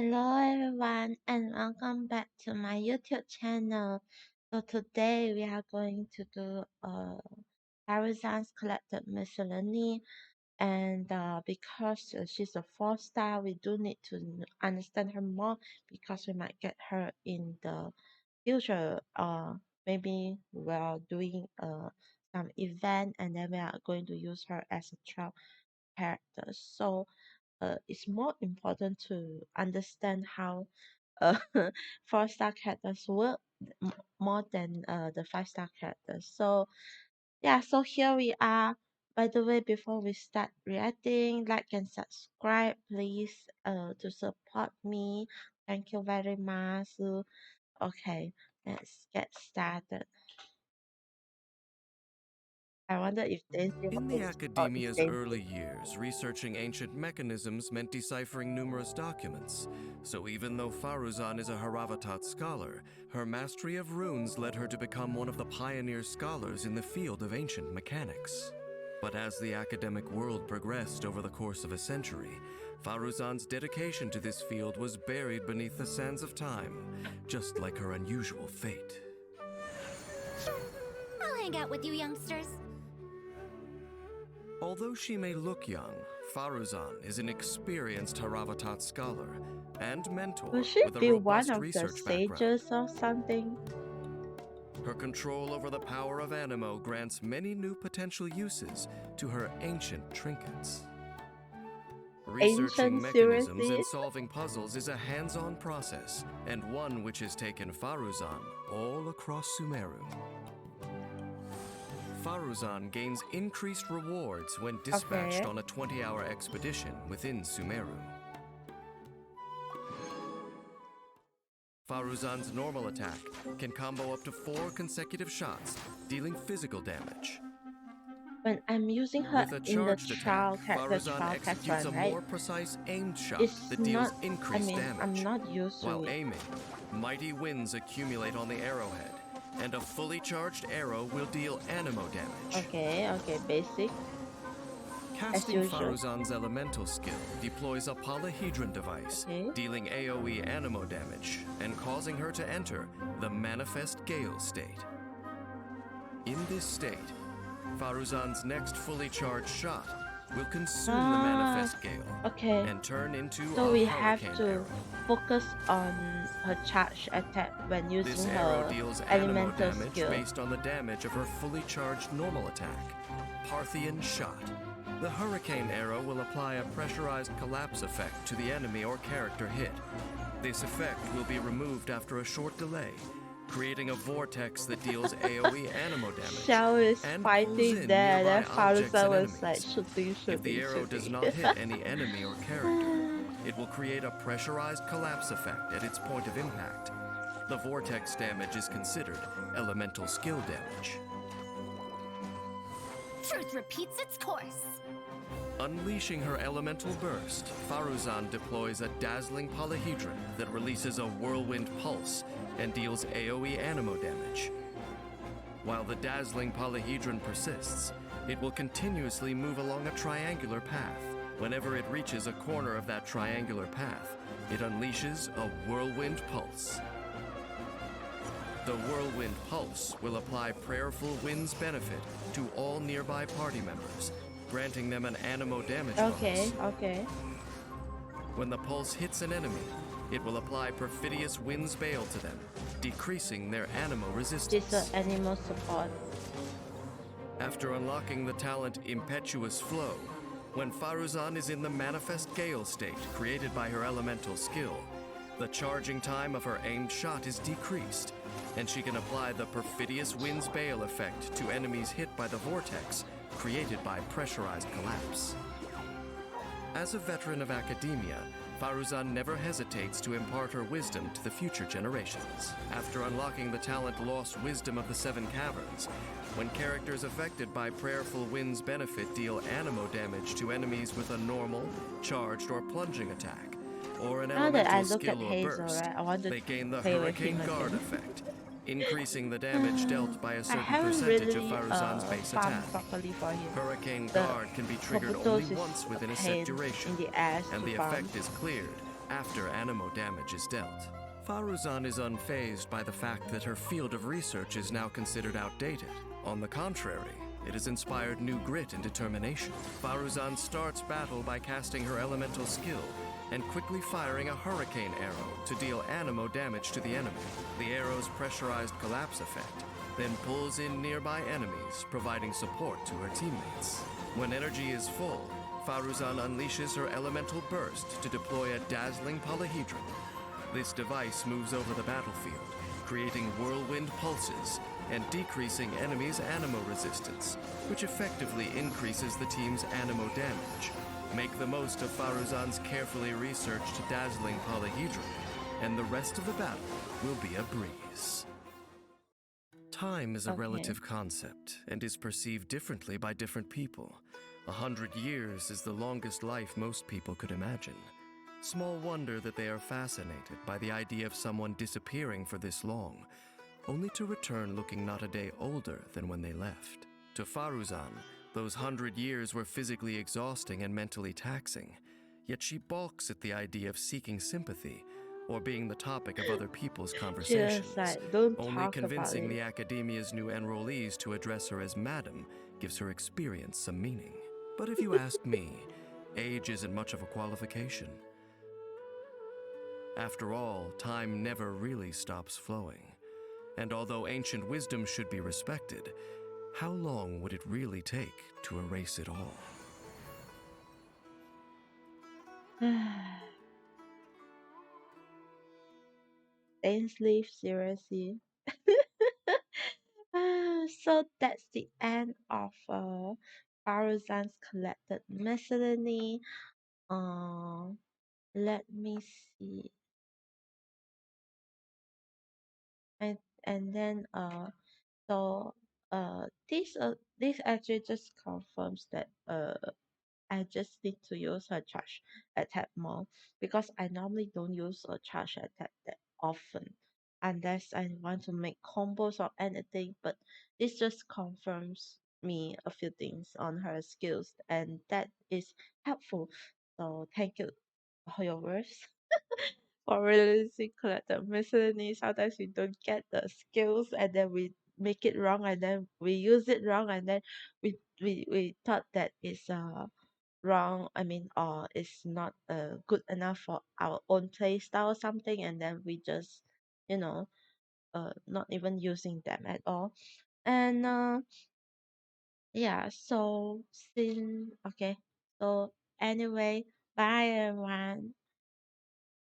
Hello everyone and welcome back to my YouTube channel. So today we are going to do Faruzan's collected miscellany and because she's a 4-star we do need to understand her more because we might get her in the future maybe we're doing some event and then we are going to use her as a trial character. So it's more important to understand how uh, 4-star characters work more than the 5-star characters. So yeah, so here we are. By the way, before we start reacting, like and subscribe, please, to support me. Thank you very much. So, okay, let's get started. I wonder if they still In the always about the academia's same early thing. years, researching ancient mechanisms meant deciphering numerous documents. So even though Faruzan is a Haravatat scholar, her mastery of runes led her to become one of the pioneer scholars in the field of ancient mechanics. But as the academic world progressed over the course of a century, Faruzan's dedication to this field was buried beneath the sands of time, just like her unusual fate. Sure, I'll hang out with you youngsters. Although she may look young, Faruzan is an experienced Haravatat scholar and mentor Will she with a be one robust of the research background. sages or something? Her control over the power of Animo grants many new potential uses to her ancient trinkets. Researching Ancient, mechanisms seriously? and solving puzzles is a hands-on process, and one which has taken Faruzan all across Sumeru. Faruzan gains increased rewards when dispatched Okay. on a 20-hour expedition within Sumeru. Faruzan's normal attack can combo up to 4 consecutive shots, dealing physical damage. When I'm using her With a in the charged attack, trial Faruzan test executes one, a right? more precise aimed shot It's that not, deals increased I'm damage. not used to While it. aiming, mighty winds accumulate on the arrowhead, and a fully charged arrow will deal animo damage. Okay, basic, as Casting usual. Faruzan's elemental skill deploys a polyhedron device, Okay. dealing AoE animo damage and causing her to enter the Manifest Gale state. In this state, Faruzan's next fully charged shot will consume the Manifest Gale Okay. and turn into So a we have hurricane to arrow. focus on her charge attack when using This arrow her deals animo elemental damage skill. based on the damage of her fully charged normal attack, Parthian Shot. The hurricane arrow will apply a pressurized collapse effect to the enemy or character hit. This effect will be removed after a short delay, creating a vortex that deals AoE animo damage Xiao is and pulls fighting in there, nearby then objects Faruzan and was like enemies. If the arrow does not hit any enemy or character, it will create a pressurized collapse effect at its point of impact. The vortex damage is considered elemental skill damage. Truth repeats its course. Unleashing her elemental burst, Faruzan deploys a dazzling polyhedron that releases a whirlwind pulse and deals AoE animo damage. While the dazzling polyhedron persists, it will continuously move along a triangular path. Whenever it reaches a corner of that triangular path, it unleashes a whirlwind pulse. The whirlwind pulse will apply Prayerful Wind's benefit to all nearby party members, granting them an animo damage bonus. Okay. When the pulse hits an enemy, it will apply Perfidious Wind's Bale to them, decreasing their animo resistance. It's an animal support. After unlocking the talent Impetuous Flow, when Faruzan is in the Manifest Gale state created by her elemental skill, the charging time of her aimed shot is decreased, and she can apply the Perfidious Wind's Bale effect to enemies hit by the vortex created by pressurized collapse. As a veteran of academia, Faruzan never hesitates to impart her wisdom to the future generations. After unlocking the talent Lost Wisdom of the Seven Caverns, when characters affected by Prayerful Wind's benefit deal animo damage to enemies with a normal, charged, or plunging attack, or an Now that I elemental look at skill or Hazel, burst, right, I want to they gain the play with Hurricane him Guard again. effect, increasing the damage dealt by a I certain haven't percentage really of Faruzan's base farmed attack. properly for him. Hurricane The Guard can be triggered only Kabuto's is once within a pain set duration, in the ass and to the farm. effect is cleared after animo damage is dealt. Faruzan is unfazed by the fact that her field of research is now considered outdated. On the contrary, it has inspired new grit and determination. Faruzan starts battle by casting her elemental skill and quickly firing a hurricane arrow to deal animo damage to the enemy. The arrow's pressurized collapse effect then pulls in nearby enemies, providing support to her teammates. When energy is full, Faruzan unleashes her elemental burst to deploy a dazzling polyhedron. This device moves over the battlefield, creating whirlwind pulses and decreasing enemies' animo resistance, which effectively increases the team's animo damage. Make the most of Faruzan's carefully researched dazzling polyhedron, and the rest of the battle will be a breeze. Time is a Okay. relative concept and is perceived differently by different people. 100 years is the longest life most people could imagine. Small wonder that they are fascinated by the idea of someone disappearing for this long, only to return looking not a day older than when they left. To Faruzan, those 100 years were physically exhausting and mentally taxing, yet she balks at the idea of seeking sympathy or being the topic of other people's She was conversations. like, don't Only talk about convincing it. the academia's new enrollees to address her as madam gives her experience some meaning. But if you ask me, age isn't much of a qualification. After all, time never really stops flowing. And although ancient wisdom should be respected, how long would it really take to erase it all? Thanks, Leaf, seriously. So that's the end of Faruzan's collected miscellany. Uh, Let me see. And then so this actually just confirms that I just need to use a charge attack more because I normally don't use a charge attack that often unless I want to make combos or anything. But this just confirms me a few things on her skills, and that is helpful. So thank you for your words. For releasing collected miscellany, sometimes we don't get the skills and then we make it wrong and then we use it wrong and then we thought that it's wrong, I mean, or it's not good enough for our own play style or something, and then we just, you know, not even using them at all. And yeah, so since okay, so anyway, bye everyone.